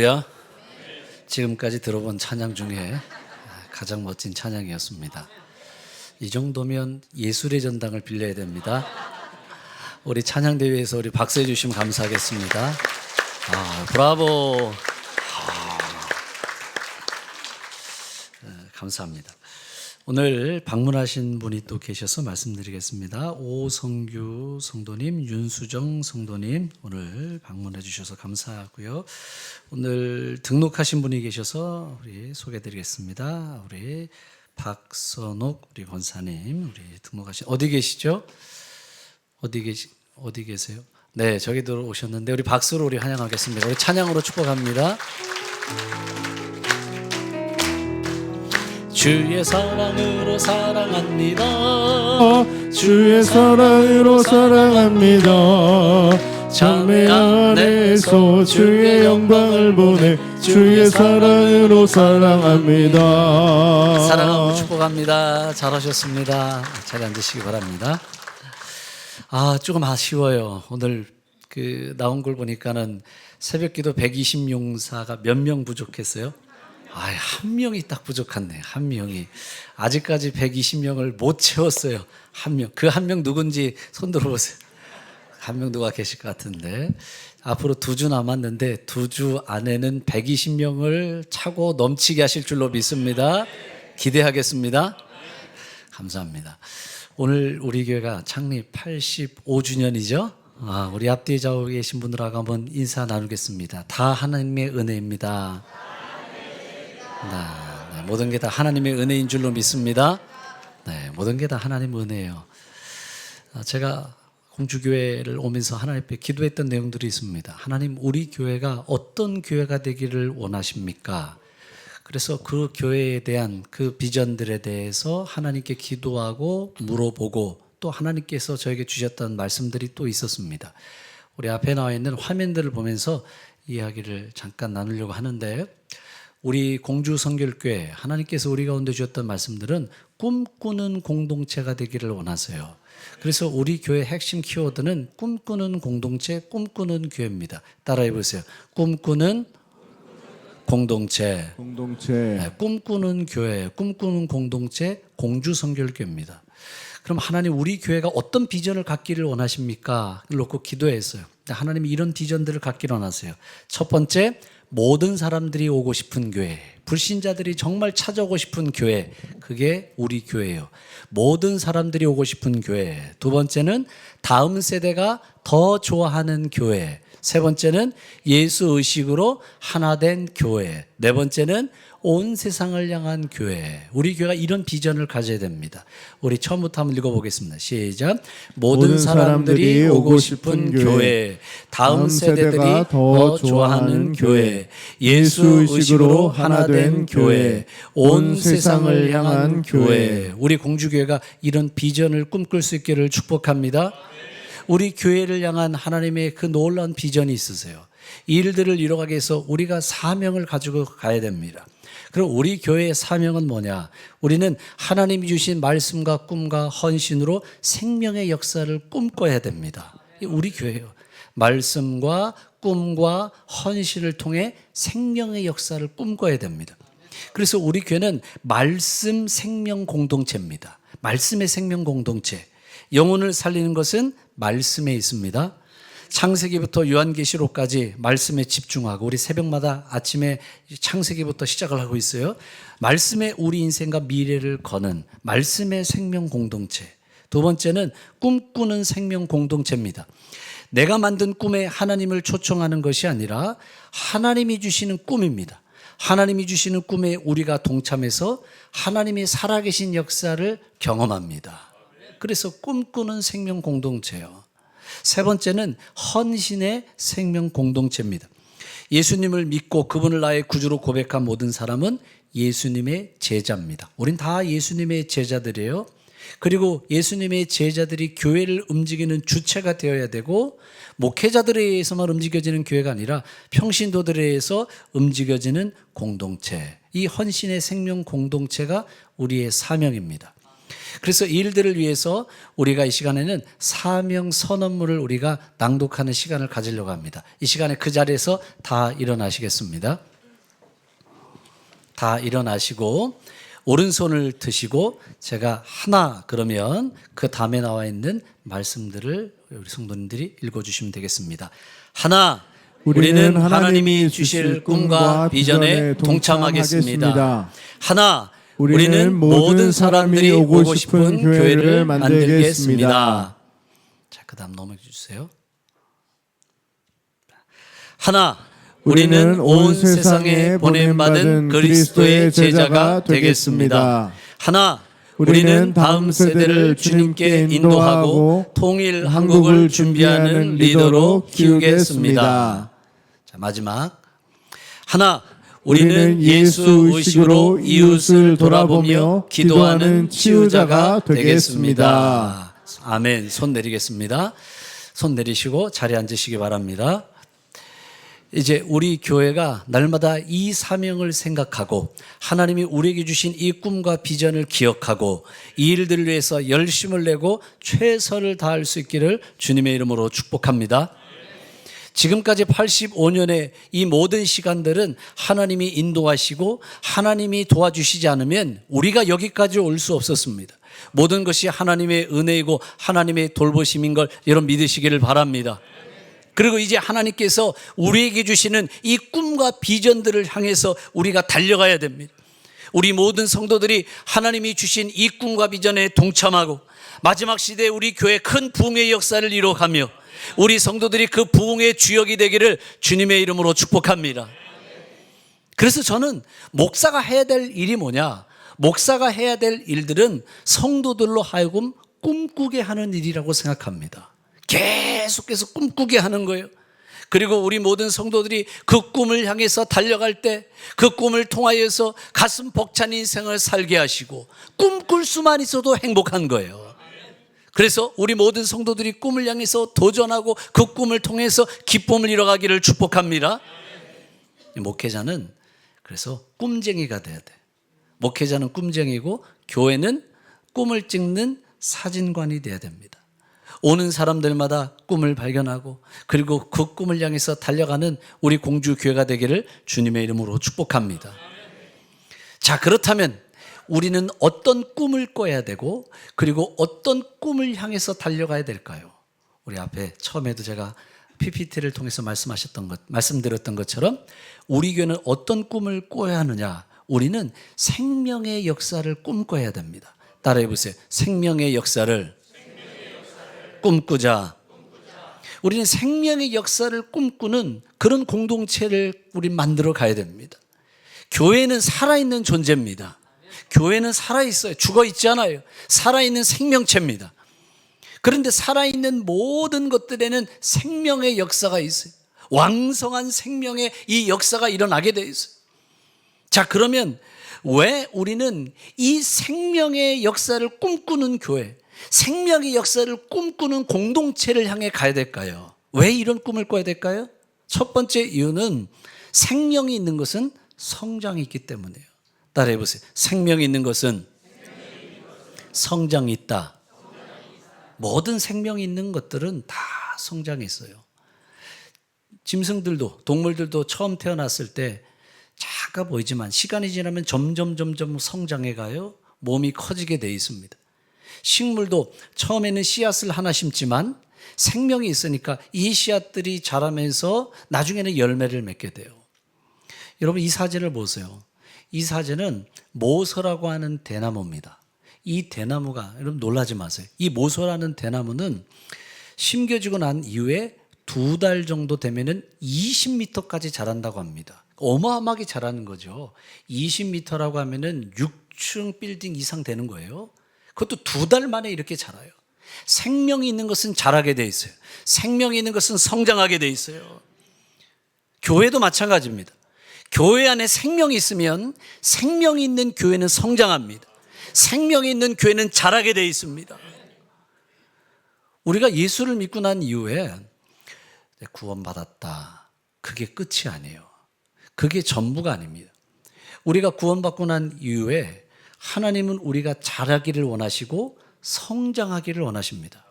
할렐루야. 지금까지 들어본 찬양 중에 가장 멋진 찬양이었습니다. 이 정도면 예술의 전당을 빌려야 됩니다. 우리 찬양대회에서 우리 박수해 주시면 감사하겠습니다. 브라보. 감사합니다. 오늘 방문하신 분이 또 계셔서 말씀드리겠습니다. 오성규 성도님, 윤수정 성도님 오늘 방문해 주셔서 감사하고요. 오늘 등록하신 분이 계셔서 우리 소개해-드리겠습니다. 우리 박선옥 우리 권사님, 우리 등록하신 어디 계시죠? 어디 계세요? 네, 저기 들어오셨는데 우리 박수로 우리 환영하겠습니다. 우리 찬양으로 축복합니다. 주의 사랑으로 사랑합니다. 주의 사랑으로 사랑합니다. 참회 안에서 주의 영광을 보내 주의 사랑으로 사랑합니다. 사랑하고 축복합니다. 잘하셨습니다. 자리 앉으시기 바랍니다. 조금 아쉬워요. 오늘 나온 걸 보니까는 새벽기도 120용사가 몇 명 부족했어요? 한 명이 딱 부족하네. 한 명이 아직까지 120명을 못 채웠어요. 한 명. 그 한 명 누군지 손 들어보세요. 한 명 누가 계실 것 같은데 앞으로 2주 남았는데 2주 안에는 120명을 차고 넘치게 하실 줄로 믿습니다. 기대하겠습니다. 감사합니다. 오늘 우리 교회가 창립 85주년이죠. 우리 앞뒤에 좌우에 계신 분들하고 한번 인사 나누겠습니다. 다 하나님의 은혜입니다. 네, 모든 게 다 하나님의 은혜인 줄로 믿습니다. 네, 모든 게 다 하나님 은혜예요. 제가 공주교회를 오면서 하나님 앞에 기도했던 내용들이 있습니다. 하나님, 우리 교회가 어떤 교회가 되기를 원하십니까? 그래서 그 교회에 대한 그 비전들에 대해서 하나님께 기도하고 물어보고 또 하나님께서 저에게 주셨던 말씀들이 또 있었습니다. 우리 앞에 나와 있는 화면들을 보면서 이야기를 잠깐 나누려고 하는데, 우리 공주성결교회 하나님께서 우리 가운데 주셨던 말씀들은 꿈꾸는 공동체가 되기를 원하세요. 그래서 우리 교회 핵심 키워드는 꿈꾸는 공동체, 꿈꾸는 교회입니다. 따라해 보세요. 꿈꾸는 공동체. 네, 꿈꾸는 교회, 꿈꾸는 공동체, 공주성결교회입니다. 그럼 하나님, 우리 교회가 어떤 비전을 갖기를 원하십니까? 놓고 기도했어요. 하나님이 이런 비전들을 갖기를 원하세요. 첫 번째, 모든 사람들이 오고 싶은 교회, 불신자들이 정말 찾아오고 싶은 교회, 그게 우리 교회예요. 모든 사람들이 오고 싶은 교회. 두 번째는 다음 세대가 더 좋아하는 교회. 세 번째는 예수 의식으로 하나 된 교회. 네 번째는 온 세상을 향한 교회. 우리 교회가 이런 비전을 가져야 됩니다. 우리 처음부터 한번 읽어보겠습니다. 시작. 모든 사람들이 오고 싶은 교회, 다음 세대들이 더 좋아하는 교회, 예수 의식으로 하나 된 교회, 온 세상을 향한 교회. 우리 공주교회가 이런 비전을 꿈꿀 수 있기를 축복합니다. 우리 교회를 향한 하나님의 그 놀라운 비전이 있으세요. 이 일들을 이뤄가기 위해서 우리가 사명을 가지고 가야 됩니다. 그럼 우리 교회의 사명은 뭐냐? 우리는 하나님이 주신 말씀과 꿈과 헌신으로 생명의 역사를 꿈꿔야 됩니다. 우리 교회예요. 말씀과 꿈과 헌신을 통해 생명의 역사를 꿈꿔야 됩니다. 그래서 우리 교회는 말씀 생명 공동체입니다. 말씀의 생명 공동체. 영혼을 살리는 것은 말씀에 있습니다. 창세기부터 요한계시록까지 말씀에 집중하고 우리 새벽마다 아침에 창세기부터 시작을 하고 있어요. 말씀에 우리 인생과 미래를 거는 말씀의 생명 공동체. 두 번째는 꿈꾸는 생명 공동체입니다. 내가 만든 꿈에 하나님을 초청하는 것이 아니라 하나님이 주시는 꿈입니다. 하나님이 주시는 꿈에 우리가 동참해서 하나님이 살아계신 역사를 경험합니다. 그래서 꿈꾸는 생명 공동체예요. 세 번째는 헌신의 생명 공동체입니다. 예수님을 믿고 그분을 나의 구주로 고백한 모든 사람은 예수님의 제자입니다. 우린 다 예수님의 제자들이에요. 그리고 예수님의 제자들이 교회를 움직이는 주체가 되어야 되고, 목회자들에 의해서만 움직여지는 교회가 아니라 평신도들에 의해서 움직여지는 공동체. 이 헌신의 생명 공동체가 우리의 사명입니다. 그래서 이 일들을 위해서 우리가 이 시간에는 사명 선언문을 우리가 낭독하는 시간을 가지려고 합니다. 이 시간에 그 자리에서 다 일어나시겠습니다. 다 일어나시고 오른손을 드시고 제가 하나 그러면 그 다음에 나와 있는 말씀들을 우리 성도님들이 읽어주시면 되겠습니다. 하나, 우리는 하나님이 주실 꿈과 비전에 동참하겠습니다. 하나, 우리는 모든 사람들이 오고 싶은 교회를 만들겠습니다. 자, 그 다음 넘어가 주세요. 하나, 우리는 온 세상에 보냄받은 그리스도의 제자가 되겠습니다. 하나, 우리는 다음 세대를 주님께 인도하고 통일 한국을 준비하는 리더로 키우겠습니다. 자, 마지막. 하나, 우리는 예수 의식으로 이웃을 돌아보며 기도하는 치유자가 되겠습니다. 아멘. 손 내리겠습니다. 손 내리시고 자리에 앉으시기 바랍니다. 이제 우리 교회가 날마다 이 사명을 생각하고 하나님이 우리에게 주신 이 꿈과 비전을 기억하고 이 일들을 위해서 열심을 내고 최선을 다할 수 있기를 주님의 이름으로 축복합니다. 지금까지 85년의 이 모든 시간들은 하나님이 인도하시고 하나님이 도와주시지 않으면 우리가 여기까지 올 수 없었습니다. 모든 것이 하나님의 은혜이고 하나님의 돌보심인 걸 여러분 믿으시기를 바랍니다. 그리고 이제 하나님께서 우리에게 주시는 이 꿈과 비전들을 향해서 우리가 달려가야 됩니다. 우리 모든 성도들이 하나님이 주신 이 꿈과 비전에 동참하고 마지막 시대에 우리 교회 큰 부흥의 역사를 이뤄가며 우리 성도들이 그 부흥의 주역이 되기를 주님의 이름으로 축복합니다. 그래서 저는 목사가 해야 될 일이 뭐냐? 목사가 해야 될 일들은 성도들로 하여금 꿈꾸게 하는 일이라고 생각합니다. 계속해서 꿈꾸게 하는 거예요. 그리고 우리 모든 성도들이 그 꿈을 향해서 달려갈 때 그 꿈을 통하여서 가슴 벅찬 인생을 살게 하시고 꿈꿀 수만 있어도 행복한 거예요. 그래서 우리 모든 성도들이 꿈을 향해서 도전하고 그 꿈을 통해서 기쁨을 이뤄가기를 축복합니다. 목회자는 그래서 꿈쟁이가 돼야 돼. 목회자는 꿈쟁이고 교회는 꿈을 찍는 사진관이 돼야 됩니다. 오는 사람들마다 꿈을 발견하고 그리고 그 꿈을 향해서 달려가는 우리 공주교회가 되기를 주님의 이름으로 축복합니다. 자, 그렇다면 우리는 어떤 꿈을 꿔야 되고 그리고 어떤 꿈을 향해서 달려가야 될까요? 우리 앞에 처음에도 제가 PPT를 통해서 말씀드렸던 것처럼 우리 교회는 어떤 꿈을 꿔야 하느냐? 우리는 생명의 역사를 꿈꿔야 됩니다. 따라해 보세요. 생명의 역사를 꿈꾸자. 우리는 생명의 역사를 꿈꾸는 그런 공동체를 우리 만들어 가야 됩니다. 교회는 살아있는 존재입니다. 교회는 살아있어요. 죽어있지 않아요. 살아있는 생명체입니다. 그런데 살아있는 모든 것들에는 생명의 역사가 있어요. 왕성한 생명의 이 역사가 일어나게 되어 있어요. 자, 그러면 왜 우리는 이 생명의 역사를 꿈꾸는 교회, 생명의 역사를 꿈꾸는 공동체를 향해 가야 될까요? 왜 이런 꿈을 꿔야 될까요? 첫 번째 이유는 생명이 있는 것은 성장이 있기 때문이에요. 따라해 보세요. 생명이 있는 것은 성장이 있다. 모든 생명이 있는 것들은 다 성장이 있어요. 짐승들도 동물들도 처음 태어났을 때 작아 보이지만 시간이 지나면 점점 성장해 가요. 몸이 커지게 돼 있습니다. 식물도 처음에는 씨앗을 하나 심지만 생명이 있으니까 이 씨앗들이 자라면서 나중에는 열매를 맺게 돼요. 여러분, 이 사진을 보세요. 이 사진은 모서라고 하는 대나무입니다. 이 대나무가, 여러분 놀라지 마세요. 이 모서라는 대나무는 심겨지고 난 이후에 2달 정도 되면은 20m까지 자란다고 합니다. 어마어마하게 자라는 거죠. 20m라고 하면은 6층 빌딩 이상 되는 거예요. 그것도 2달 만에 이렇게 자라요. 생명이 있는 것은 자라게 돼 있어요. 생명이 있는 것은 성장하게 돼 있어요. 교회도 마찬가지입니다. 교회 안에 생명이 있으면 생명이 있는 교회는 성장합니다. 생명이 있는 교회는 자라게 돼 있습니다. 우리가 예수를 믿고 난 이후에 구원받았다. 그게 끝이 아니에요. 그게 전부가 아닙니다. 우리가 구원받고 난 이후에 하나님은 우리가 자라기를 원하시고 성장하기를 원하십니다.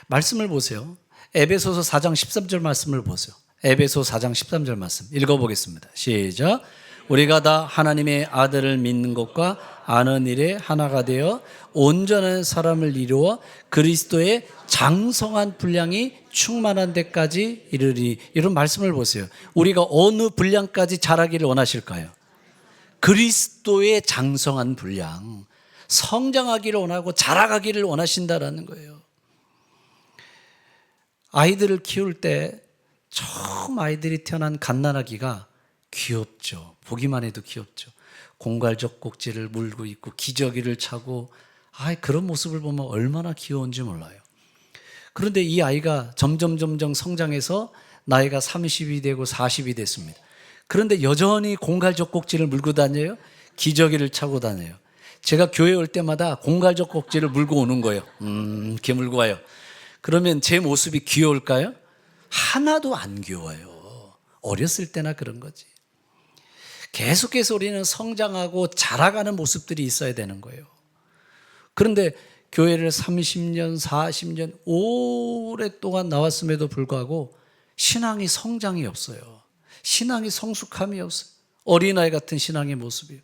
말씀을 보세요. 에베소서 4장 13절 말씀을 보세요. 에베소 4장 13절 말씀 읽어보겠습니다. 시작. 우리가 다 하나님의 아들을 믿는 것과 아는 일에 하나가 되어 온전한 사람을 이루어 그리스도의 장성한 분량이 충만한 데까지 이르리. 이런 말씀을 보세요. 우리가 어느 분량까지 자라기를 원하실까요? 그리스도의 장성한 분량, 성장하기를 원하고 자라가기를 원하신다라는 거예요. 아이들을 키울 때 처음 아이들이 태어난 갓난아기가 귀엽죠. 보기만 해도 귀엽죠. 공갈적 꼭지를 물고 있고 기저귀를 차고 그런 모습을 보면 얼마나 귀여운지 몰라요. 그런데 이 아이가 점점 성장해서 나이가 30이 되고 40이 됐습니다. 그런데 여전히 공갈적 꼭지를 물고 다녀요. 기저귀를 차고 다녀요. 제가 교회 올 때마다 공갈적 꼭지를 물고 오는 거예요. 이렇게 물고 와요. 그러면 제 모습이 귀여울까요? 하나도 안 귀여워요. 어렸을 때나 그런 거지. 계속해서 우리는 성장하고 자라가는 모습들이 있어야 되는 거예요. 그런데 교회를 30년, 40년 오랫동안 나왔음에도 불구하고 신앙이 성장이 없어요. 신앙이 성숙함이 없어요. 어린아이 같은 신앙의 모습이에요.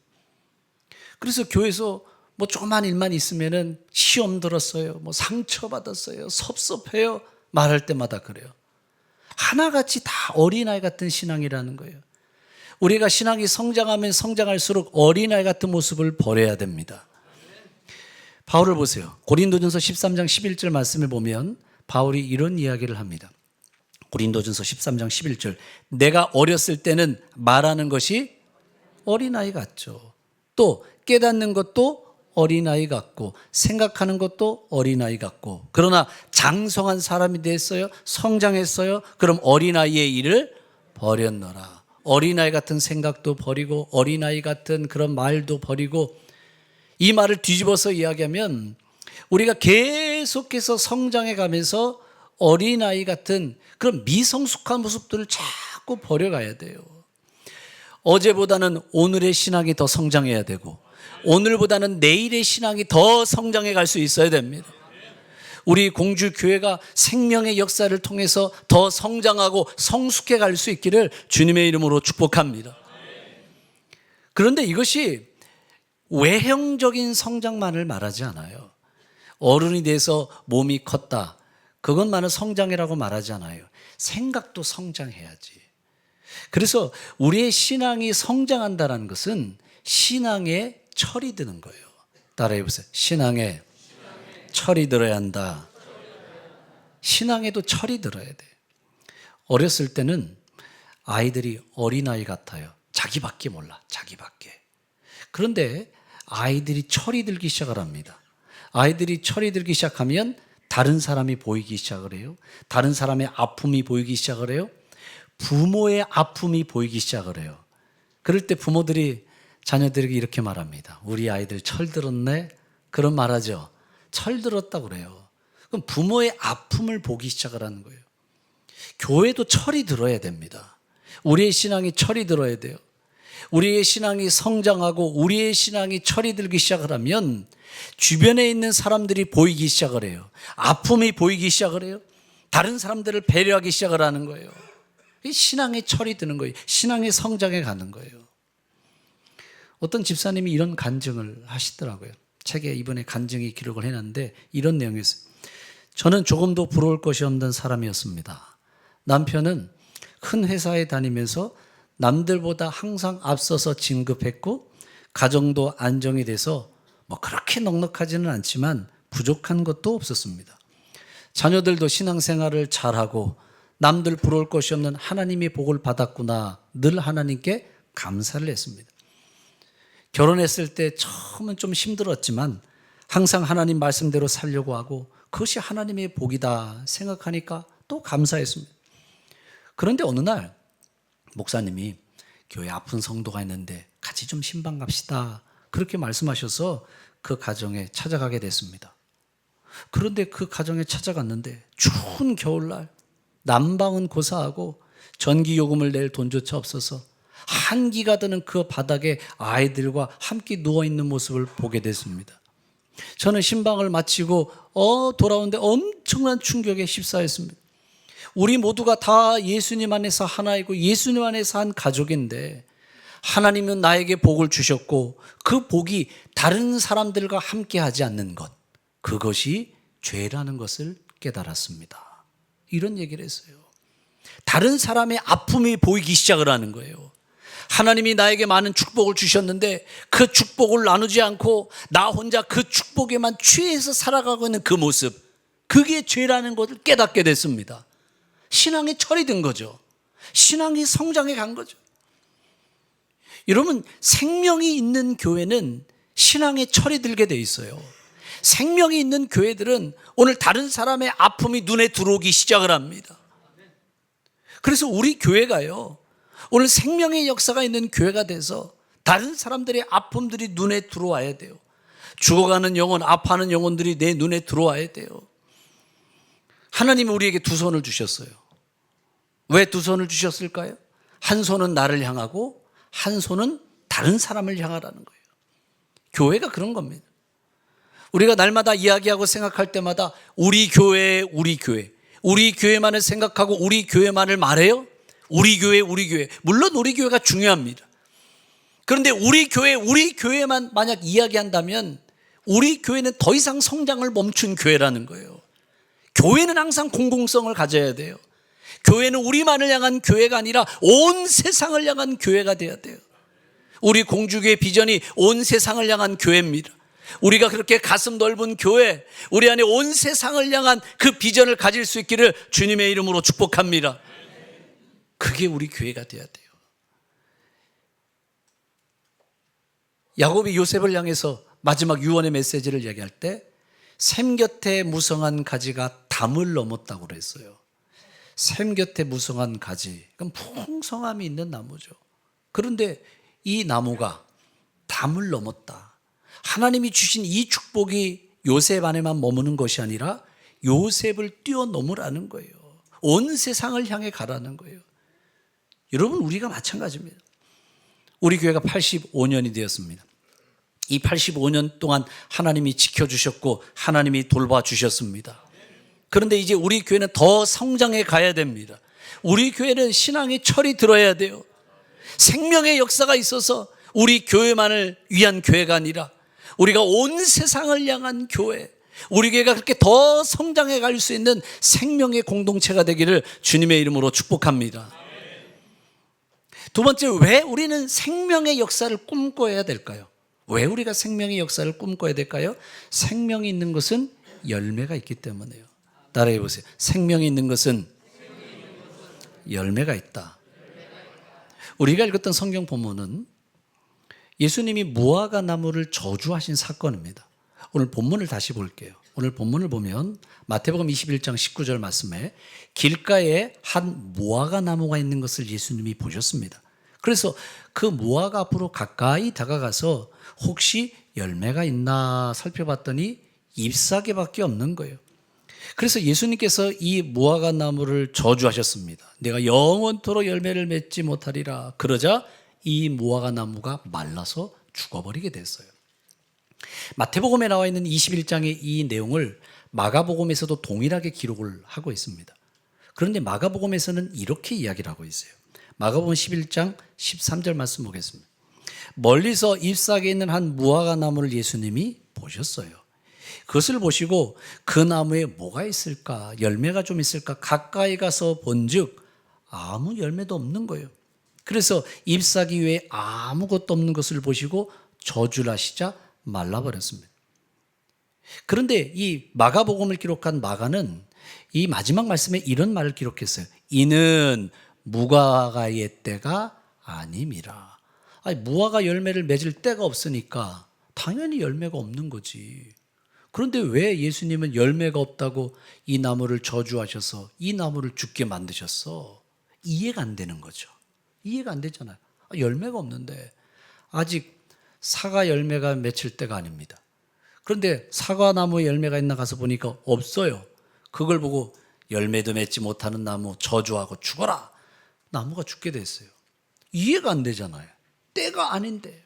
그래서 교회에서 뭐 조그만 일만 있으면은 시험 들었어요. 뭐 상처받았어요. 섭섭해요. 말할 때마다 그래요. 하나같이 다 어린아이 같은 신앙이라는 거예요. 우리가 신앙이 성장하면 성장할수록 어린아이 같은 모습을 버려야 됩니다. 바울을 보세요. 고린도전서 13장 11절 말씀을 보면 바울이 이런 이야기를 합니다. 고린도전서 13장 11절. 내가 어렸을 때는 말하는 것이 어린아이 같죠. 또 깨닫는 것도 어린아이 같고 생각하는 것도 어린아이 같고 그러나 장성한 사람이 됐어요. 성장했어요. 그럼 어린아이의 일을 버렸노라. 어린아이 같은 생각도 버리고 어린아이 같은 그런 말도 버리고 이 말을 뒤집어서 이야기하면 우리가 계속해서 성장해 가면서 어린아이 같은 그런 미성숙한 모습들을 자꾸 버려가야 돼요. 어제보다는 오늘의 신앙이 더 성장해야 되고 오늘보다는 내일의 신앙이 더 성장해 갈 수 있어야 됩니다. 우리 공주교회가 생명의 역사를 통해서 더 성장하고 성숙해 갈 수 있기를 주님의 이름으로 축복합니다. 그런데 이것이 외형적인 성장만을 말하지 않아요. 어른이 돼서 몸이 컸다. 그것만을 성장이라고 말하지 않아요. 생각도 성장해야지. 그래서 우리의 신앙이 성장한다는 것은 신앙에 철이 드는 거예요. 따라해 보세요. 신앙에 철이 들어야 한다. 신앙에도 철이 들어야 돼. 어렸을 때는 아이들이 어린아이 같아요. 자기밖에 몰라. 자기밖에. 그런데 아이들이 철이 들기 시작을 합니다. 아이들이 철이 들기 시작하면 다른 사람이 보이기 시작을 해요. 다른 사람의 아픔이 보이기 시작을 해요. 부모의 아픔이 보이기 시작을 해요. 그럴 때 부모들이 자녀들에게 이렇게 말합니다. 우리 아이들 철 들었네? 그런 말하죠. 철 들었다고 그래요. 그럼 부모의 아픔을 보기 시작을 하는 거예요. 교회도 철이 들어야 됩니다. 우리의 신앙이 철이 들어야 돼요. 우리의 신앙이 성장하고 우리의 신앙이 철이 들기 시작을 하면 주변에 있는 사람들이 보이기 시작을 해요. 아픔이 보이기 시작을 해요. 다른 사람들을 배려하기 시작을 하는 거예요. 신앙의 철이 드는 거예요. 신앙의 성장에 가는 거예요. 어떤 집사님이 이런 간증을 하시더라고요. 책에 이번에 간증이 기록을 해놨는데 이런 내용이었어요. 저는 조금도 부러울 것이 없는 사람이었습니다. 남편은 큰 회사에 다니면서 남들보다 항상 앞서서 진급했고 가정도 안정이 돼서 뭐 그렇게 넉넉하지는 않지만 부족한 것도 없었습니다. 자녀들도 신앙생활을 잘하고 남들 부러울 것이 없는 하나님의 복을 받았구나 늘 하나님께 감사를 했습니다. 결혼했을 때 처음은 좀 힘들었지만 항상 하나님 말씀대로 살려고 하고 그것이 하나님의 복이다 생각하니까 또 감사했습니다. 그런데 어느 날 목사님이 교회 아픈 성도가 있는데 같이 좀 신방 갑시다 그렇게 말씀하셔서 그 가정에 찾아가게 됐습니다. 그런데 그 가정에 찾아갔는데 추운 겨울날 난방은 고사하고 전기요금을 낼 돈조차 없어서 한기가 드는 그 바닥에 아이들과 함께 누워있는 모습을 보게 됐습니다. 저는 신방을 마치고 돌아오는데 엄청난 충격에 휩싸였습니다. 우리 모두가 다 예수님 안에서 하나이고 예수님 안에서 한 가족인데 하나님은 나에게 복을 주셨고 그 복이 다른 사람들과 함께 하지 않는 것, 그것이 죄라는 것을 깨달았습니다. 이런 얘기를 했어요. 다른 사람의 아픔이 보이기 시작을 하는 거예요. 하나님이 나에게 많은 축복을 주셨는데 그 축복을 나누지 않고 나 혼자 그 축복에만 취해서 살아가고 있는 그 모습, 그게 죄라는 것을 깨닫게 됐습니다. 신앙이 철이 든 거죠. 신앙이 성장해 간 거죠. 여러분, 생명이 있는 교회는 신앙에 철이 들게 돼 있어요. 생명이 있는 교회들은 오늘 다른 사람의 아픔이 눈에 들어오기 시작을 합니다. 그래서 우리 교회가요, 오늘 생명의 역사가 있는 교회가 돼서 다른 사람들의 아픔들이 눈에 들어와야 돼요. 죽어가는 영혼, 아파하는 영혼들이 내 눈에 들어와야 돼요. 하나님이 우리에게 두 손을 주셨어요. 왜 두 손을 주셨을까요? 한 손은 나를 향하고 한 손은 다른 사람을 향하라는 거예요. 교회가 그런 겁니다. 우리가 날마다 이야기하고 생각할 때마다 우리 교회, 우리 교회만을 생각하고 우리 교회만을 말해요. 우리 교회. 물론 우리 교회가 중요합니다. 그런데 우리 교회만 만약 이야기한다면 우리 교회는 더 이상 성장을 멈춘 교회라는 거예요. 교회는 항상 공공성을 가져야 돼요. 교회는 우리만을 향한 교회가 아니라 온 세상을 향한 교회가 돼야 돼요. 우리 공주교회 비전이 온 세상을 향한 교회입니다. 우리가 그렇게 가슴 넓은 교회, 우리 안에 온 세상을 향한 그 비전을 가질 수 있기를 주님의 이름으로 축복합니다. 그게 우리 교회가 돼야 돼요. 야곱이 요셉을 향해서 마지막 유언의 메시지를 얘기할 때 샘 곁에 무성한 가지가 담을 넘었다고 그랬어요. 샘 곁에 무성한 가지, 그럼 풍성함이 있는 나무죠. 그런데 이 나무가 담을 넘었다. 하나님이 주신 이 축복이 요셉 안에만 머무는 것이 아니라 요셉을 뛰어넘으라는 거예요. 온 세상을 향해 가라는 거예요. 여러분, 우리가 마찬가지입니다. 우리 교회가 85년이 되었습니다. 이 85년 동안 하나님이 지켜주셨고 하나님이 돌봐주셨습니다. 그런데 이제 우리 교회는 더 성장해 가야 됩니다. 우리 교회는 신앙의 철이 들어야 돼요. 생명의 역사가 있어서 우리 교회만을 위한 교회가 아니라 우리가 온 세상을 향한 교회, 우리 교회가 그렇게 더 성장해 갈 수 있는 생명의 공동체가 되기를 주님의 이름으로 축복합니다. 두 번째, 왜 우리는 생명의 역사를 꿈꿔야 될까요? 왜 우리가 생명의 역사를 꿈꿔야 될까요? 생명이 있는 것은 열매가 있기 때문에요. 따라해 보세요. 생명이 있는 것은 열매가 있다. 우리가 읽었던 성경 본문은 예수님이 무화과 나무를 저주하신 사건입니다. 오늘 본문을 다시 볼게요. 오늘 본문을 보면 마태복음 21장 19절 말씀에 길가에 한 무화과 나무가 있는 것을 예수님이 보셨습니다. 그래서 그 무화과 앞으로 가까이 다가가서 혹시 열매가 있나 살펴봤더니 잎사귀밖에 없는 거예요. 그래서 예수님께서 이 무화과 나무를 저주하셨습니다. 내가 영원토록 열매를 맺지 못하리라. 그러자 이 무화과 나무가 말라서 죽어버리게 됐어요. 마태복음에 나와 있는 21장의 이 내용을 마가복음에서도 동일하게 기록을 하고 있습니다. 그런데 마가복음에서는 이렇게 이야기를 하고 있어요. 마가복음 11장 13절 말씀 보겠습니다. 멀리서 잎사귀에 있는 한 무화과 나무를 예수님이 보셨어요. 그것을 보시고 그 나무에 뭐가 있을까, 열매가 좀 있을까 가까이 가서 본즉 아무 열매도 없는 거예요. 그래서 잎사귀 외에 아무것도 없는 것을 보시고 저주를 하시자 말라버렸습니다. 그런데 이 마가복음을 기록한 마가는 이 마지막 말씀에 이런 말을 기록했어요. 이는 무화과의 때가 아님이라. 아니, 무화과 열매를 맺을 때가 없으니까 당연히 열매가 없는 거지. 그런데 왜 예수님은 열매가 없다고 이 나무를 저주하셔서 이 나무를 죽게 만드셨어? 이해가 안 되는 거죠. 이해가 안 되잖아요. 열매가 없는데 아직 사과 열매가 맺힐 때가 아닙니다. 그런데 사과나무에 열매가 있나 가서 보니까 없어요. 그걸 보고 열매도 맺지 못하는 나무 저주하고 죽어라. 나무가 죽게 됐어요. 이해가 안 되잖아요. 때가 아닌데.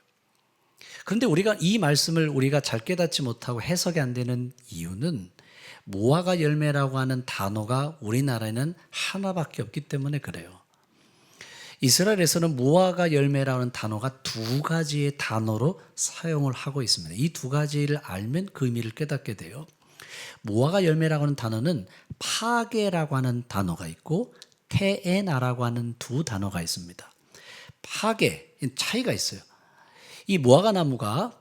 그런데 우리가 이 말씀을 우리가 잘 깨닫지 못하고 해석이 안 되는 이유는 무화과 열매라고 하는 단어가 우리나라에는 하나밖에 없기 때문에 그래요. 이스라엘에서는 무화과 열매라는 단어가 두 가지의 단어로 사용을 하고 있습니다. 이 두 가지를 알면 그 의미를 깨닫게 돼요. 무화과 열매라고 하는 단어는 파게라고 하는 단어가 있고 테에나라고 하는 두 단어가 있습니다. 파게, 차이가 있어요. 이 무화과 나무가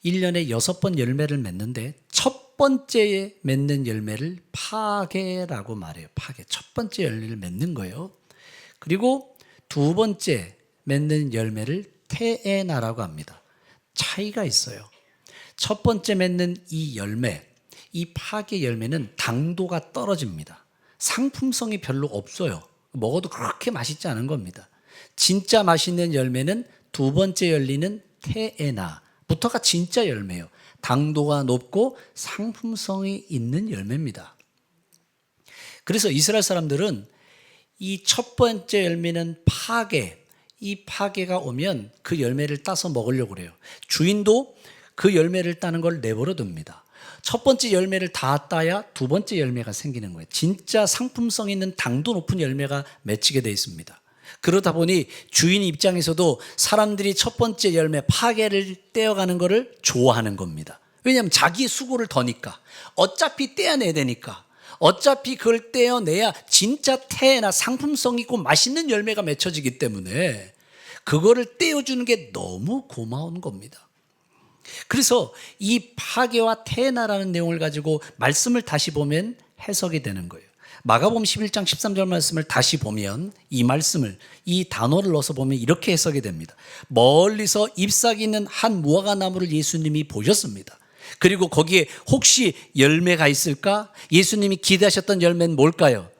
1년에 6번 열매를 맺는데 첫 번째에 맺는 열매를 파게라고 말해요. 파게, 첫 번째 열매를 맺는 거예요. 그리고 두 번째 맺는 열매를 테에나라고 합니다. 차이가 있어요. 첫 번째 맺는 이 열매, 이 파게 열매는 당도가 떨어집니다. 상품성이 별로 없어요. 먹어도 그렇게 맛있지 않은 겁니다. 진짜 맛있는 열매는 두 번째 열리는 테에나부터가 진짜 열매예요. 당도가 높고 상품성이 있는 열매입니다. 그래서 이스라엘 사람들은 이 첫 번째 열매는 파게, 이 파게가 오면 그 열매를 따서 먹으려고 그래요. 주인도 그 열매를 따는 걸 내버려 둡니다. 첫 번째 열매를 다 따야 두 번째 열매가 생기는 거예요. 진짜 상품성 있는 당도 높은 열매가 맺히게 되어 있습니다. 그러다 보니 주인 입장에서도 사람들이 첫 번째 열매 파게를 떼어가는 것을 좋아하는 겁니다. 왜냐하면 자기 수고를 더니까, 어차피 떼어내야 되니까, 어차피 그걸 떼어내야 진짜 테나 상품성 있고 맛있는 열매가 맺혀지기 때문에 그거를 떼어주는 게 너무 고마운 겁니다. 그래서 이 파게와 테나라는 내용을 가지고 말씀을 다시 보면 해석이 되는 거예요. 마가복음 11장 13절 말씀을 다시 보면 이 말씀을, 이 단어를 넣어서 보면 이렇게 해석이 됩니다. 멀리서 잎사귀 있는 한 무화과 나무를 예수님이 보셨습니다. 그리고 거기에 혹시 열매가 있을까? 예수님이 기대하셨던 열매는 뭘까요?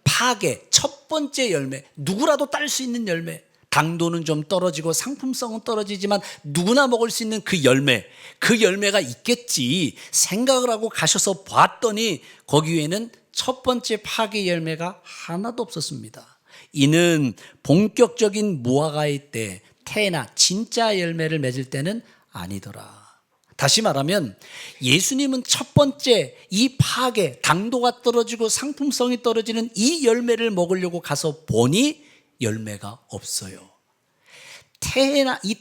파게, 첫 번째 열매, 누구라도 딸 수 있는 열매. 당도는 좀 떨어지고 상품성은 떨어지지만 누구나 먹을 수 있는 그 열매, 그 열매가 있겠지 생각을 하고 가셔서 봤더니 거기에는 첫 번째 파게 열매가 하나도 없었습니다. 이는 본격적인 무화과의 때, 테나 진짜 열매를 맺을 때는 아니더라. 다시 말하면 예수님은 첫 번째 이 파게, 당도가 떨어지고 상품성이 떨어지는 이 열매를 먹으려고 가서 보니 열매가 없어요. 테나, 이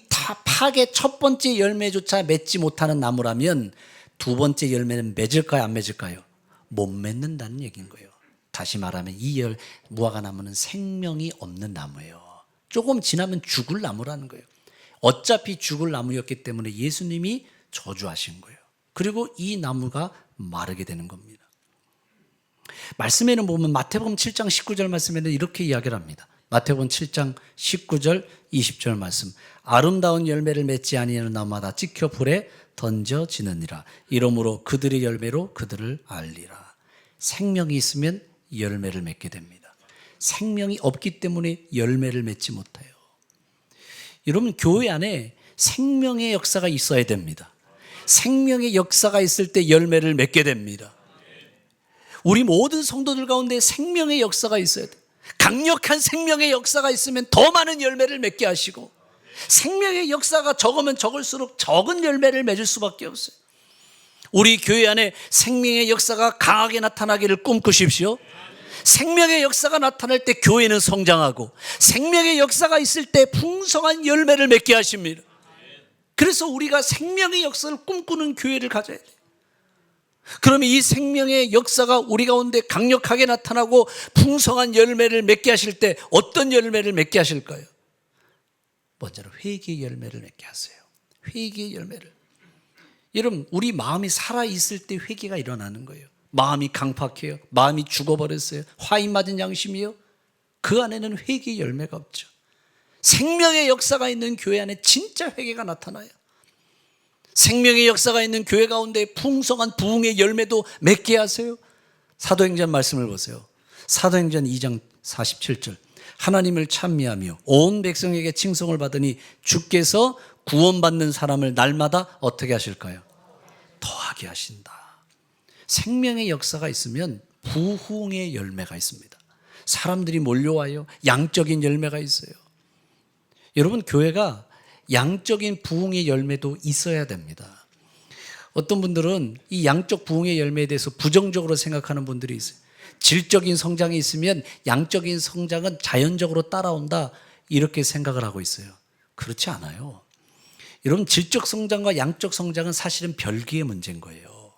파게 첫 번째 열매조차 맺지 못하는 나무라면 두 번째 열매는 맺을까요, 안 맺을까요? 못 맺는다는 얘기인 거예요. 다시 말하면 이 무화과 나무는 생명이 없는 나무예요. 조금 지나면 죽을 나무라는 거예요. 어차피 죽을 나무였기 때문에 예수님이 저주하신 거예요. 그리고 이 나무가 마르게 되는 겁니다. 말씀에는 보면 마태복음 7장 19절 말씀에는 이렇게 이야기를 합니다. 마태복음 7장 19절 20절 말씀. 아름다운 열매를 맺지 아니하는 나무마다 찍혀 불에 던져지느니라. 이러므로 그들의 열매로 그들을 알리라. 생명이 있으면 열매를 맺게 됩니다. 생명이 없기 때문에 열매를 맺지 못해요. 여러분, 교회 안에 생명의 역사가 있어야 됩니다. 생명의 역사가 있을 때 열매를 맺게 됩니다. 우리 모든 성도들 가운데 생명의 역사가 있어야 돼요. 강력한 생명의 역사가 있으면 더 많은 열매를 맺게 하시고, 생명의 역사가 적으면 적을수록 적은 열매를 맺을 수밖에 없어요. 우리 교회 안에 생명의 역사가 강하게 나타나기를 꿈꾸십시오. 생명의 역사가 나타날 때 교회는 성장하고, 생명의 역사가 있을 때 풍성한 열매를 맺게 하십니다. 그래서 우리가 생명의 역사를 꿈꾸는 교회를 가져야 돼요. 그러면 이 생명의 역사가 우리 가운데 강력하게 나타나고 풍성한 열매를 맺게 하실 때 어떤 열매를 맺게 하실까요? 먼저는 회개의 열매를 맺게 하세요. 회개의 열매를. 여러분, 우리 마음이 살아있을 때 회개가 일어나는 거예요. 마음이 강팍해요. 마음이 죽어버렸어요. 화인 맞은 양심이요. 그 안에는 회개의 열매가 없죠. 생명의 역사가 있는 교회 안에 진짜 회개가 나타나요. 생명의 역사가 있는 교회 가운데 풍성한 부흥의 열매도 맺게 하세요. 사도행전 말씀을 보세요. 사도행전 2장 47절. 하나님을 찬미하며 온 백성에게 칭송을 받으니 주께서 구원받는 사람을 날마다 어떻게 하실까요? 더하게 하신다. 생명의 역사가 있으면 부흥의 열매가 있습니다. 사람들이 몰려와요. 양적인 열매가 있어요. 여러분, 교회가 양적인 부흥의 열매도 있어야 됩니다. 어떤 분들은 이 양적 부흥의 열매에 대해서 부정적으로 생각하는 분들이 있어요. 질적인 성장이 있으면 양적인 성장은 자연적으로 따라온다, 이렇게 생각을 하고 있어요. 그렇지 않아요. 여러분, 질적 성장과 양적 성장은 사실은 별개의 문제인 거예요.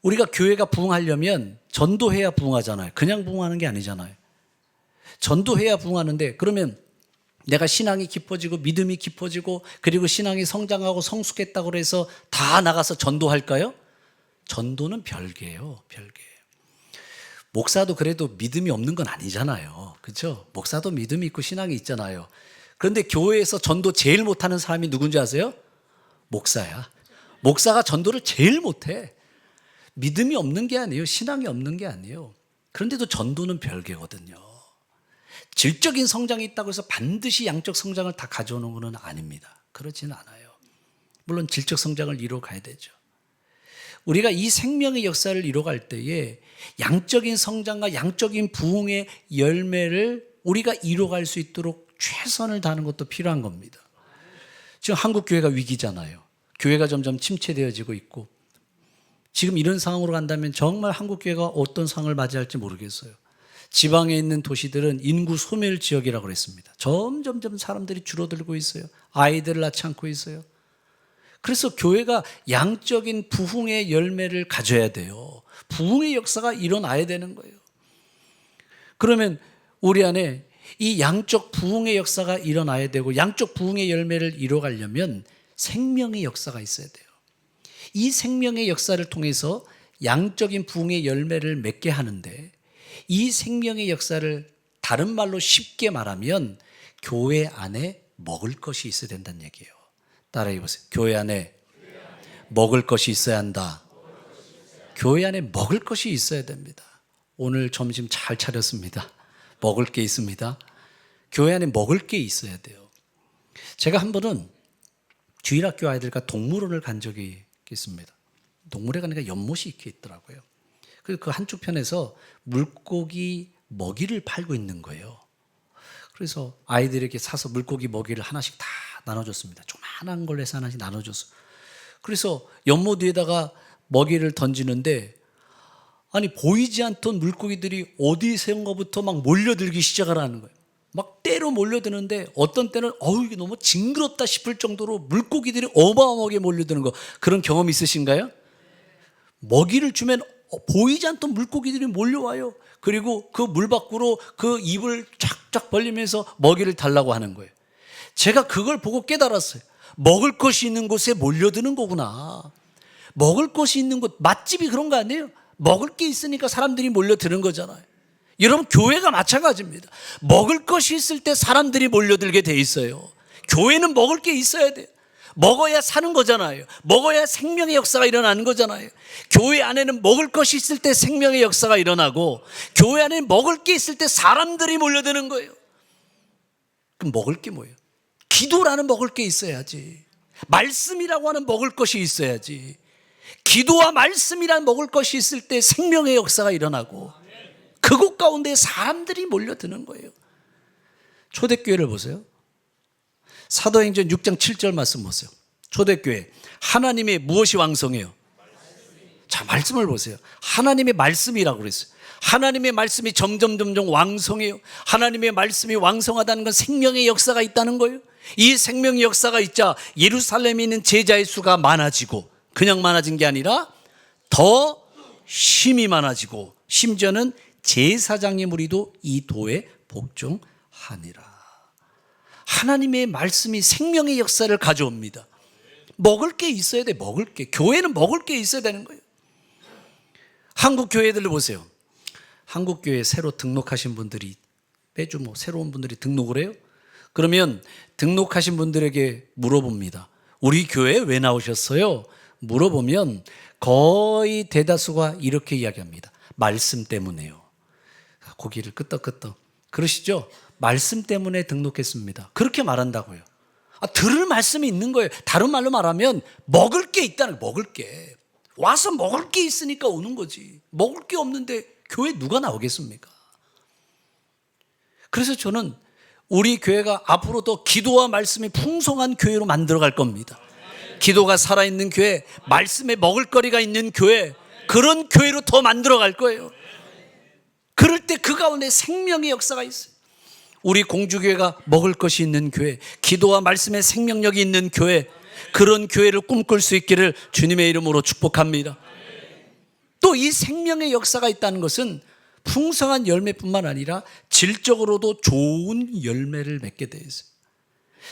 우리가 교회가 부흥하려면 전도해야 부흥하잖아요. 그냥 부흥하는 게 아니잖아요. 전도해야 부흥하는데, 그러면 내가 신앙이 깊어지고 믿음이 깊어지고 그리고 신앙이 성장하고 성숙했다고 해서 다 나가서 전도할까요? 전도는 별개예요. 별개. 목사도 그래도 믿음이 없는 건 아니잖아요. 그렇죠? 목사도 믿음이 있고 신앙이 있잖아요. 그런데 교회에서 전도 제일 못하는 사람이 누군지 아세요? 목사야. 목사가 전도를 제일 못해. 믿음이 없는 게 아니에요. 신앙이 없는 게 아니에요. 그런데도 전도는 별개거든요. 질적인 성장이 있다고 해서 반드시 양적 성장을 다 가져오는 것은 아닙니다. 그렇지는 않아요. 물론 질적 성장을 이뤄가야 되죠. 우리가 이 생명의 역사를 이뤄갈 때에 양적인 성장과 양적인 부흥의 열매를 우리가 이뤄갈 수 있도록 최선을 다하는 것도 필요한 겁니다. 지금 한국 교회가 위기잖아요. 교회가 점점 침체되어지고 있고, 지금 이런 상황으로 간다면 정말 한국 교회가 어떤 상황을 맞이할지 모르겠어요. 지방에 있는 도시들은 인구 소멸 지역이라고 그랬습니다. 점점 사람들이 줄어들고 있어요. 아이들을 낳지 않고 있어요. 그래서 교회가 양적인 부흥의 열매를 가져야 돼요. 부흥의 역사가 일어나야 되는 거예요. 그러면 우리 안에 이 양적 부흥의 역사가 일어나야 되고, 양적 부흥의 열매를 이뤄가려면 생명의 역사가 있어야 돼요. 이 생명의 역사를 통해서 양적인 부흥의 열매를 맺게 하는데, 이 생명의 역사를 다른 말로 쉽게 말하면 교회 안에 먹을 것이 있어야 된다는 얘기예요. 따라해 보세요. 교회 안에 먹을 것이 있어야 한다. 교회 안에 먹을 것이 있어야 됩니다. 오늘 점심 잘 차렸습니다. 먹을 게 있습니다. 교회 안에 먹을 게 있어야 돼요. 제가 한 번은 주일학교 아이들과 동물원을 간 적이 있습니다. 동물에 가니까 연못이 이렇게 있더라고요. 그래서 그 한쪽 편에서 물고기 먹이를 팔고 있는 거예요. 그래서 아이들에게 사서 물고기 먹이를 하나씩 다 나눠줬습니다. 조그만한 걸로 해서 하나씩 나눠줬어. 그래서 연못 위에다가 먹이를 던지는데, 아니 보이지 않던 물고기들이 어디서 온 것부터 막 몰려들기 시작을 하는 거예요. 막 때로 몰려드는데, 어떤 때는 이게 너무 징그럽다 싶을 정도로 물고기들이 어마어마하게 몰려드는 거, 그런 경험 있으신가요? 먹이를 주면 보이지 않던 물고기들이 몰려와요. 그리고 그 물 밖으로 그 입을 쫙쫙 벌리면서 먹이를 달라고 하는 거예요. 제가 그걸 보고 깨달았어요. 먹을 것이 있는 곳에 몰려드는 거구나. 먹을 것이 있는 곳, 맛집이 그런 거 아니에요? 먹을 게 있으니까 사람들이 몰려드는 거잖아요. 여러분, 교회가 마찬가지입니다. 먹을 것이 있을 때 사람들이 몰려들게 돼 있어요. 교회는 먹을 게 있어야 돼요. 먹어야 사는 거잖아요. 먹어야 생명의 역사가 일어나는 거잖아요. 교회 안에는 먹을 것이 있을 때 생명의 역사가 일어나고, 교회 안에 먹을 게 있을 때 사람들이 몰려드는 거예요. 그럼 먹을 게 뭐예요? 기도라는 먹을 게 있어야지. 말씀이라고 하는 먹을 것이 있어야지. 기도와 말씀이라는 먹을 것이 있을 때 생명의 역사가 일어나고, 그곳 가운데 사람들이 몰려드는 거예요. 초대교회를 보세요. 사도행전 6장 7절 말씀 보세요. 초대교회, 하나님의 무엇이 왕성해요? 자, 말씀을 보세요. 하나님의 말씀이라고 그랬어요. 하나님의 말씀이 점점 왕성해요. 하나님의 말씀이 왕성하다는 건 생명의 역사가 있다는 거예요. 이 생명의 역사가 있자 예루살렘에 있는 제자의 수가 많아지고, 그냥 많아진 게 아니라 더 힘이 많아지고, 심지어는 제사장의 무리도 이 도에 복종하니라. 하나님의 말씀이 생명의 역사를 가져옵니다. 먹을 게 있어야 돼. 먹을 게. 교회는 먹을 게 있어야 되는 거예요. 한국 교회들을 보세요. 한국 교회에 새로 등록하신 분들이 매주 새로운 분들이 등록을 해요. 그러면 등록하신 분들에게 물어봅니다. 우리 교회에 왜 나오셨어요? 물어보면 거의 대다수가 이렇게 이야기합니다. 말씀 때문에요. 고개를 끄덕끄덕. 그러시죠? 말씀 때문에 등록했습니다. 그렇게 말한다고요. 들을 말씀이 있는 거예요. 다른 말로 말하면 먹을 게 있다는 거예요. 먹을 게. 와서 먹을 게 있으니까 오는 거지. 먹을 게 없는데 교회 누가 나오겠습니까? 그래서 저는 우리 교회가 앞으로도 기도와 말씀이 풍성한 교회로 만들어갈 겁니다. 기도가 살아있는 교회, 말씀에 먹을거리가 있는 교회, 그런 교회로 더 만들어갈 거예요. 그럴 때 그 가운데 생명의 역사가 있어요. 우리 공주교회가 먹을 것이 있는 교회, 기도와 말씀에 생명력이 있는 교회, 그런 교회를 꿈꿀 수 있기를 주님의 이름으로 축복합니다. 또 이 생명의 역사가 있다는 것은 풍성한 열매뿐만 아니라 질적으로도 좋은 열매를 맺게 되어 있어요.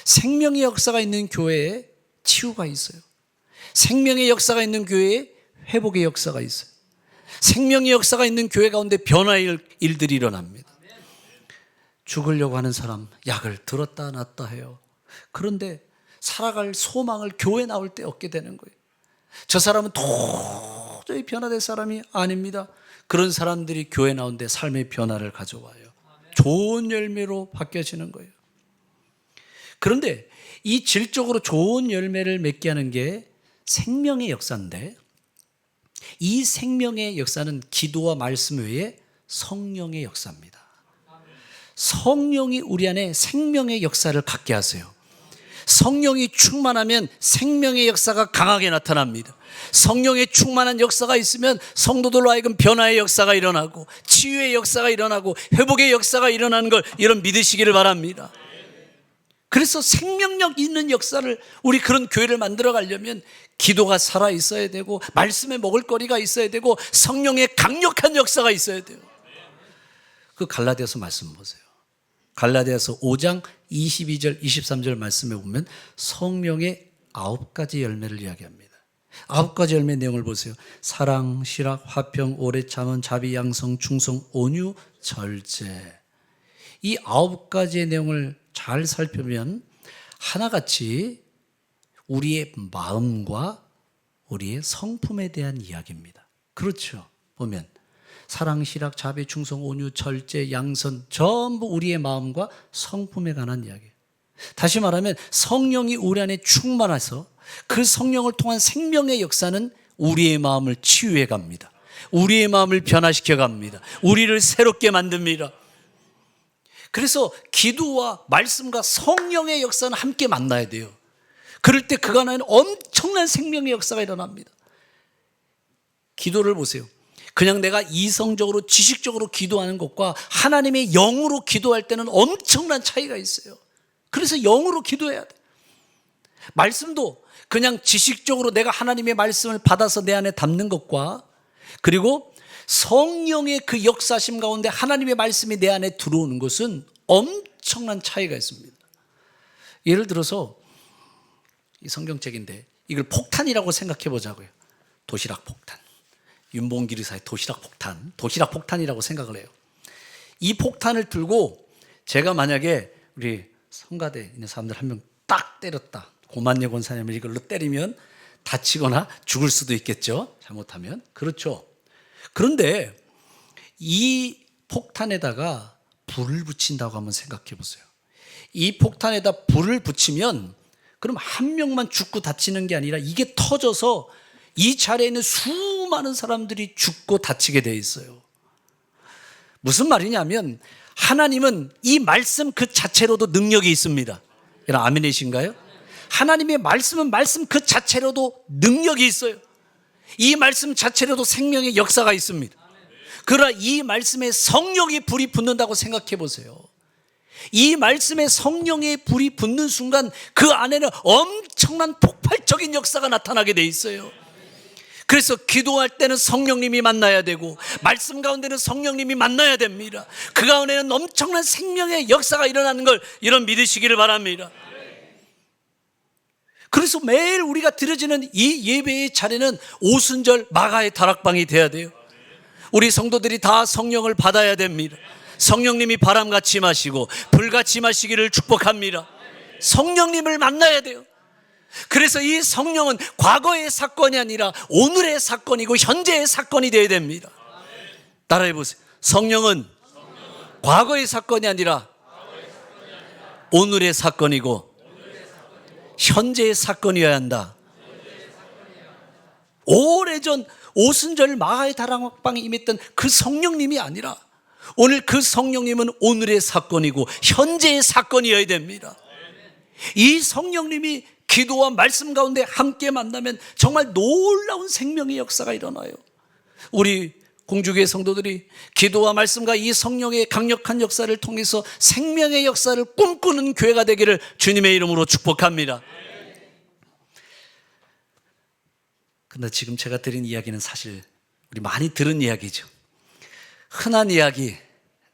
생명의 역사가 있는 교회에 치유가 있어요. 생명의 역사가 있는 교회에 회복의 역사가 있어요. 생명의 역사가 있는 교회 가운데 변화의 일들이 일어납니다. 죽으려고 하는 사람 약을 들었다 놨다 해요. 그런데 살아갈 소망을 교회 나올 때 얻게 되는 거예요. 저 사람은 도저히 변화될 사람이 아닙니다. 그런 사람들이 교회 나오는데 삶의 변화를 가져와요. 좋은 열매로 바뀌어지는 거예요. 그런데 이 질적으로 좋은 열매를 맺게 하는 게 생명의 역사인데, 이 생명의 역사는 기도와 말씀 외에 성령의 역사입니다. 성령이 우리 안에 생명의 역사를 갖게 하세요. 성령이 충만하면 생명의 역사가 강하게 나타납니다. 성령의 충만한 역사가 있으면 성도들로 하여금 변화의 역사가 일어나고 치유의 역사가 일어나고 회복의 역사가 일어나는 걸 이런 믿으시기를 바랍니다. 그래서 생명력 있는 역사를, 우리 그런 교회를 만들어 가려면 기도가 살아 있어야 되고 말씀에 먹을거리가 있어야 되고 성령의 강력한 역사가 있어야 돼요. 그 갈라디아서 말씀 보세요. 갈라디아서 5장 22절 23절 말씀에 보면 성령의 9가지 열매를 이야기합니다. 9가지 열매 내용을 보세요. 사랑, 실학, 화평, 오래 참음, 자비, 양성, 충성, 온유, 절제. 이 9가지의 내용을 잘 살펴보면 하나같이 우리의 마음과 우리의 성품에 대한 이야기입니다. 그렇죠. 보면 사랑, 실학, 자비, 충성, 온유, 절제, 양선, 전부 우리의 마음과 성품에 관한 이야기예요. 다시 말하면 성령이 우리 안에 충만해서 그 성령을 통한 생명의 역사는 우리의 마음을 치유해 갑니다. 우리의 마음을 변화시켜 갑니다. 우리를 새롭게 만듭니다. 그래서 기도와 말씀과 성령의 역사는 함께 만나야 돼요. 그럴 때 그 안에는 엄청난 생명의 역사가 일어납니다. 기도를 보세요. 그냥 내가 이성적으로 지식적으로 기도하는 것과 하나님의 영으로 기도할 때는 엄청난 차이가 있어요. 그래서 영으로 기도해야 돼. 말씀도 그냥 지식적으로 내가 하나님의 말씀을 받아서 내 안에 담는 것과, 그리고 성령의 그 역사심 가운데 하나님의 말씀이 내 안에 들어오는 것은 엄청난 차이가 있습니다. 예를 들어서 이 성경책인데 이걸 폭탄이라고 생각해 보자고요. 도시락 폭탄. 윤봉길 의사의 도시락 폭탄. 도시락 폭탄이라고 생각을 해요. 이 폭탄을 들고 제가 만약에 우리 성가대에 있는 사람들 한 명 딱 때렸다. 고만여 권사님을 이걸로 때리면 다치거나 죽을 수도 있겠죠. 잘못하면. 그렇죠. 그런데 이 폭탄에다가 불을 붙인다고 한번 생각해 보세요. 이 폭탄에다 불을 붙이면 그럼 한 명만 죽고 다치는 게 아니라 이게 터져서 이 자리에 있는 수많은 사람들이 죽고 다치게 돼 있어요. 무슨 말이냐면 하나님은 이 말씀 그 자체로도 능력이 있습니다. 여러분 아멘이신가요? 하나님의 말씀은 말씀 그 자체로도 능력이 있어요. 이 말씀 자체로도 생명의 역사가 있습니다. 그러나 이 말씀에 성령의 불이 붙는다고 생각해 보세요. 이 말씀에 성령의 불이 붙는 순간 그 안에는 엄청난 폭발적인 역사가 나타나게 돼 있어요. 그래서 기도할 때는 성령님이 만나야 되고 말씀 가운데는 성령님이 만나야 됩니다. 그 가운데는 엄청난 생명의 역사가 일어나는 걸 이런 믿으시기를 바랍니다. 그래서 매일 우리가 드려지는 이 예배의 자리는 오순절 마가의 다락방이 돼야 돼요. 우리 성도들이 다 성령을 받아야 됩니다. 성령님이 바람같이 마시고 불같이 마시기를 축복합니다. 성령님을 만나야 돼요. 그래서 이 성령은 과거의 사건이 아니라 오늘의 사건이고 현재의 사건이 되어야 됩니다. 따라해 보세요. 성령은 과거의 사건이 아니라 오늘의 사건이고 현재의 사건이어야 한다. 오래전 오순절 마가의 다락방에 임했던 그 성령님이 아니라 오늘 그 성령님은 오늘의 사건이고 현재의 사건이어야 됩니다. 이 성령님이 기도와 말씀 가운데 함께 만나면 정말 놀라운 생명의 역사가 일어나요. 우리 공주교회 성도들이 기도와 말씀과 이 성령의 강력한 역사를 통해서 생명의 역사를 꿈꾸는 교회가 되기를 주님의 이름으로 축복합니다. 그런데 지금 제가 드린 이야기는 사실 우리 많이 들은 이야기죠. 흔한 이야기,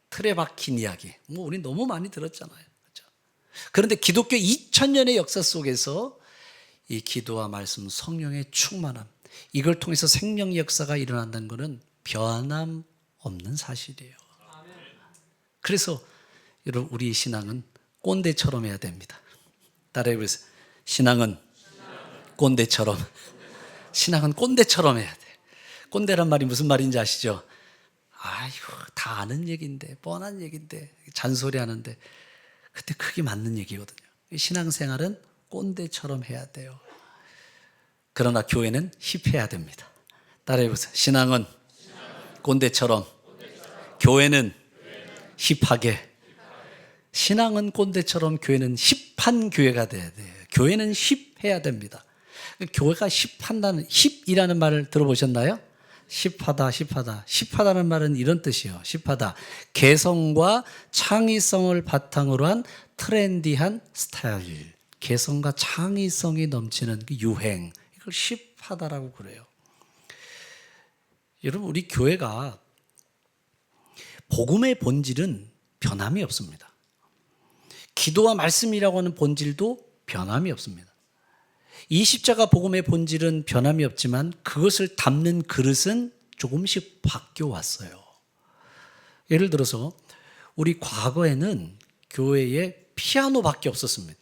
틀에 박힌 이야기. 우리 너무 많이 들었잖아요. 그렇죠? 그런데 기독교 2000년의 역사 속에서 이 기도와 말씀, 성령의 충만함, 이걸 통해서 생명 역사가 일어난다는 것은 변함없는 사실이에요. 그래서 여러분, 우리의 신앙은 꼰대처럼 해야 됩니다. 따라해보세요. 신앙은 꼰대처럼. 신앙은 꼰대처럼 해야 돼. 꼰대란 말이 무슨 말인지 아시죠? 아이고, 다 아는 얘기인데, 뻔한 얘기인데, 잔소리 하는데, 그때 그게 맞는 얘기거든요. 신앙생활은 꼰대처럼 해야 돼요. 그러나 교회는 힙해야 됩니다. 따라해보세요. 신앙은 꼰대처럼, 교회는 힙하게. 신앙은 꼰대처럼, 교회는 힙한 교회가 돼야 돼요. 교회는 힙해야 됩니다. 교회가 힙한다는, 힙이라는 말을 들어보셨나요? 힙하다, 힙하다. 힙하다는 말은 이런 뜻이에요. 힙하다. 개성과 창의성을 바탕으로 한 트렌디한 스타일. 개성과 창의성이 넘치는 그 유행. 이걸 힙하다라고 그래요. 여러분, 우리 교회가 복음의 본질은 변함이 없습니다. 기도와 말씀이라고 하는 본질도 변함이 없습니다. 이 십자가 복음의 본질은 변함이 없지만 그것을 담는 그릇은 조금씩 바뀌어 왔어요. 예를 들어서 우리 과거에는 교회에 피아노밖에 없었습니다.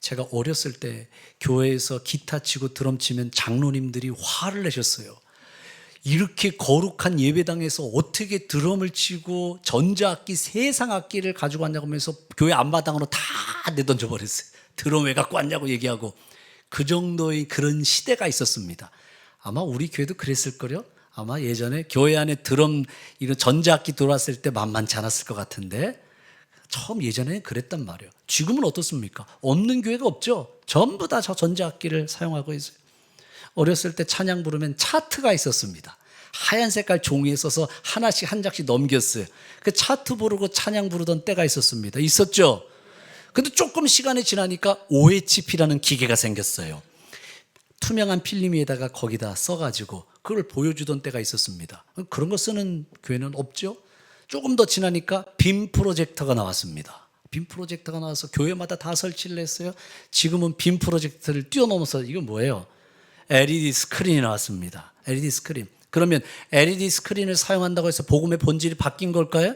제가 어렸을 때 교회에서 기타 치고 드럼 치면 장로님들이 화를 내셨어요. 이렇게 거룩한 예배당에서 어떻게 드럼을 치고 전자악기, 세상 악기를 가지고 왔냐고 하면서 교회 앞마당으로 다 내던져 버렸어요. 드럼 왜 갖고 왔냐고 얘기하고. 그 정도의 그런 시대가 있었습니다. 아마 우리 교회도 그랬을걸요? 아마 예전에 교회 안에 드럼, 이런 전자악기 들어왔을 때 만만치 않았을 것 같은데, 처음 예전에 그랬단 말이에요. 지금은 어떻습니까? 없는 교회가 없죠? 전부 다 저 전자악기를 사용하고 있어요. 어렸을 때 찬양 부르면 차트가 있었습니다. 하얀 색깔 종이에 써서 하나씩 한 장씩 넘겼어요. 그 차트 부르고 찬양 부르던 때가 있었습니다. 있었죠? 근데 조금 시간이 지나니까 OHP라는 기계가 생겼어요. 투명한 필름 위에다가 거기다 써가지고 그걸 보여주던 때가 있었습니다. 그런 거 쓰는 교회는 없죠? 조금 더 지나니까 빔 프로젝터가 나왔습니다. 빔 프로젝터가 나와서 교회마다 다 설치를 했어요. 지금은 빔 프로젝터를 뛰어넘어서 이건 뭐예요? LED 스크린이 나왔습니다. LED 스크린. 그러면 LED 스크린을 사용한다고 해서 복음의 본질이 바뀐 걸까요?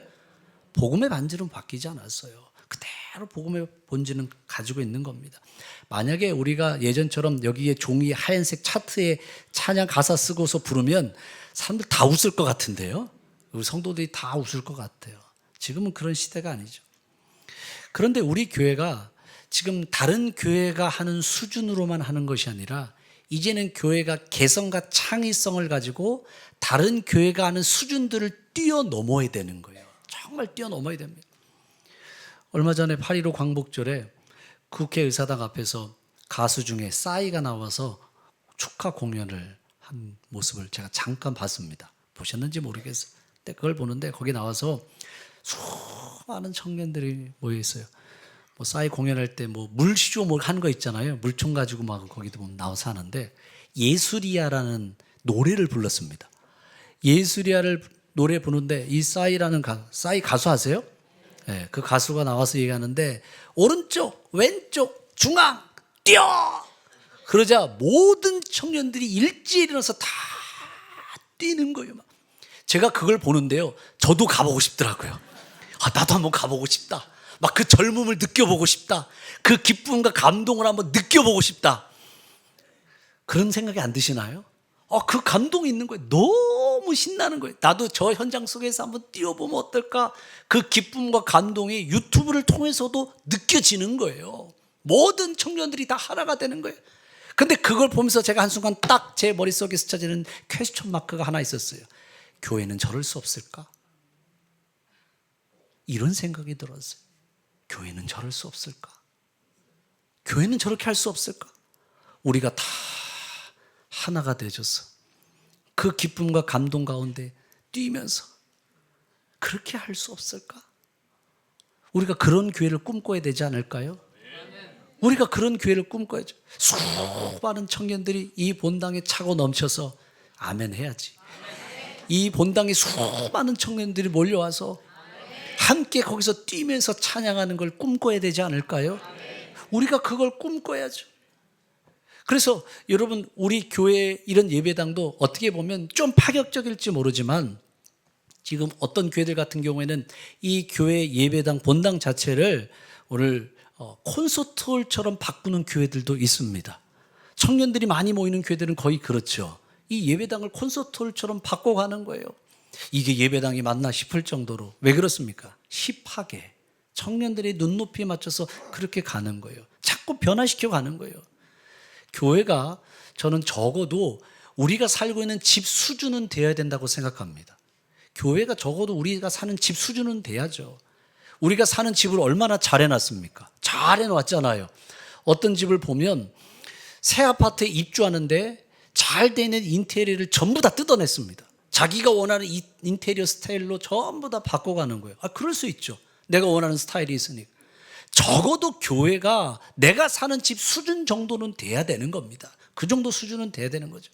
복음의 본질은 바뀌지 않았어요. 그대로 복음의 본질은 가지고 있는 겁니다. 만약에 우리가 예전처럼 여기에 종이 하얀색 차트에 찬양 가사 쓰고서 부르면 사람들 다 웃을 것 같은데요. 우리 성도들이 다 웃을 것 같아요. 지금은 그런 시대가 아니죠. 그런데 우리 교회가 지금 다른 교회가 하는 수준으로만 하는 것이 아니라 이제는 교회가 개성과 창의성을 가지고 다른 교회가 하는 수준들을 뛰어넘어야 되는 거예요. 정말 뛰어넘어야 됩니다. 얼마 전에 8.15 광복절에 국회의사당 앞에서 가수 중에 싸이가 나와서 축하 공연을 한 모습을 제가 잠깐 봤습니다. 보셨는지 모르겠어요. 근데 그걸 보는데 거기 나와서 수많은 청년들이 모여 있어요. 뭐 싸이 공연할 때 뭐 물시조 뭐 하는 거 있잖아요. 물총 가지고 막 거기도 보면 나와서 하는데 예수리야라는 노래를 불렀습니다. 예수리야를 노래 부르는데 이 싸이라는 싸이 가수 아세요? 네, 그 가수가 나와서 얘기하는데 오른쪽, 왼쪽, 중앙, 뛰어! 그러자 모든 청년들이 일제히 일어나서 다 뛰는 거예요. 막. 제가 그걸 보는데요. 저도 가보고 싶더라고요. 아, 나도 한번 가보고 싶다. 막 그 젊음을 느껴보고 싶다. 그 기쁨과 감동을 한번 느껴보고 싶다. 그런 생각이 안 드시나요? 그 감동이 있는 거예요. 너무 신나는 거예요. 나도 저 현장 속에서 한번 뛰어보면 어떨까? 그 기쁨과 감동이 유튜브를 통해서도 느껴지는 거예요. 모든 청년들이 다 하나가 되는 거예요. 근데 그걸 보면서 제가 한순간 딱 제 머릿속에 스쳐지는 퀘스천 마크가 하나 있었어요. 교회는 저럴 수 없을까? 이런 생각이 들었어요. 교회는 저럴 수 없을까? 교회는 저렇게 할 수 없을까? 우리가 다 하나가 되어줘서 그 기쁨과 감동 가운데 뛰면서 그렇게 할 수 없을까? 우리가 그런 교회를 꿈꿔야 되지 않을까요? 우리가 그런 교회를 꿈꿔야죠. 수많은 청년들이 이 본당에 차고 넘쳐서 아멘 해야지. 이 본당에 수많은 청년들이 몰려와서 함께 거기서 뛰면서 찬양하는 걸 꿈꿔야 되지 않을까요? 우리가 그걸 꿈꿔야죠. 그래서 여러분, 우리 교회 이런 예배당도 어떻게 보면 좀 파격적일지 모르지만 지금 어떤 교회들 같은 경우에는 이 교회 예배당 본당 자체를 오늘 콘서트홀처럼 바꾸는 교회들도 있습니다. 청년들이 많이 모이는 교회들은 거의 그렇죠. 이 예배당을 콘서트홀처럼 바꿔가는 거예요. 이게 예배당이 맞나 싶을 정도로. 왜 그렇습니까? 힙하게 청년들의 눈높이에 맞춰서 그렇게 가는 거예요. 자꾸 변화시켜 가는 거예요. 교회가 저는 적어도 우리가 살고 있는 집 수준은 돼야 된다고 생각합니다. 교회가 적어도 우리가 사는 집 수준은 돼야죠. 우리가 사는 집을 얼마나 잘 해놨습니까? 잘 해놨잖아요. 어떤 집을 보면 새 아파트에 입주하는데 잘 되는 인테리어를 전부 다 뜯어냈습니다. 자기가 원하는 인테리어 스타일로 전부 다 바꿔가는 거예요. 그럴 수 있죠. 내가 원하는 스타일이 있으니까. 적어도 교회가 내가 사는 집 수준 정도는 돼야 되는 겁니다. 그 정도 수준은 돼야 되는 거죠.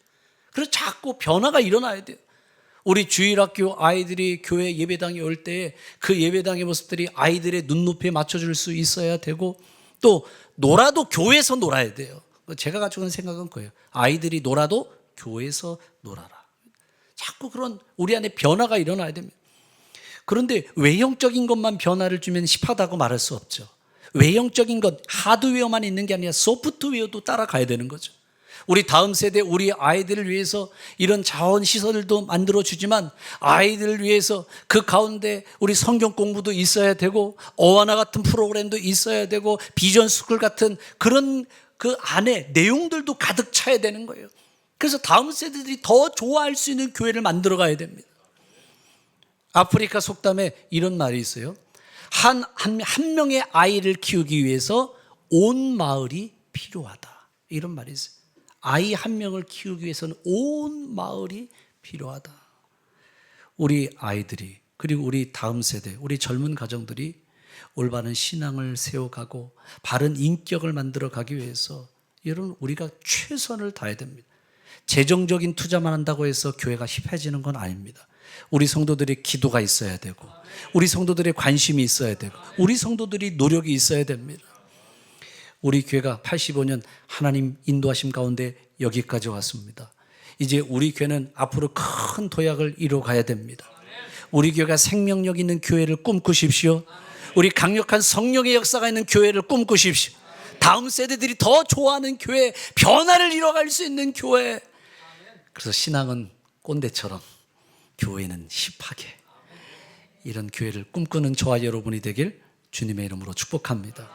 그래서 자꾸 변화가 일어나야 돼요. 우리 주일학교 아이들이 교회 예배당에 올 때 그 예배당의 모습들이 아이들의 눈높이에 맞춰줄 수 있어야 되고, 또 놀아도 교회에서 놀아야 돼요. 제가 가지고 있는 생각은 그거예요. 아이들이 놀아도 교회에서 놀아라. 자꾸 그런 우리 안에 변화가 일어나야 됩니다. 그런데 외형적인 것만 변화를 주면 힙하다고 말할 수 없죠. 외형적인 것, 하드웨어만 있는 게 아니라 소프트웨어도 따라가야 되는 거죠. 우리 다음 세대, 우리 아이들을 위해서 이런 자원 시설도 만들어주지만 아이들을 위해서 그 가운데 우리 성경 공부도 있어야 되고 어와나 같은 프로그램도 있어야 되고 비전 스쿨 같은 그런 그 안에 내용들도 가득 차야 되는 거예요. 그래서 다음 세대들이 더 좋아할 수 있는 교회를 만들어 가야 됩니다. 아프리카 속담에 이런 말이 있어요. 한 명의 아이를 키우기 위해서 온 마을이 필요하다. 이런 말이 있어요. 아이 한 명을 키우기 위해서는 온 마을이 필요하다. 우리 아이들이, 그리고 우리 다음 세대, 우리 젊은 가정들이 올바른 신앙을 세워가고 바른 인격을 만들어 가기 위해서 여러분, 우리가 최선을 다해야 됩니다. 재정적인 투자만 한다고 해서 교회가 힙해지는 건 아닙니다. 우리 성도들의 기도가 있어야 되고, 우리 성도들의 관심이 있어야 되고, 우리 성도들이 노력이 있어야 됩니다. 우리 교회가 85년 하나님 인도하심 가운데 여기까지 왔습니다. 이제 우리 교회는 앞으로 큰 도약을 이루어 가야 됩니다. 우리 교회가 생명력 있는 교회를 꿈꾸십시오. 우리 강력한 성령의 역사가 있는 교회를 꿈꾸십시오. 다음 세대들이 더 좋아하는 교회, 변화를 이뤄갈 수 있는 교회. 그래서 신앙은 꼰대처럼, 교회는 힙하게, 이런 교회를 꿈꾸는 저와 여러분이 되길 주님의 이름으로 축복합니다.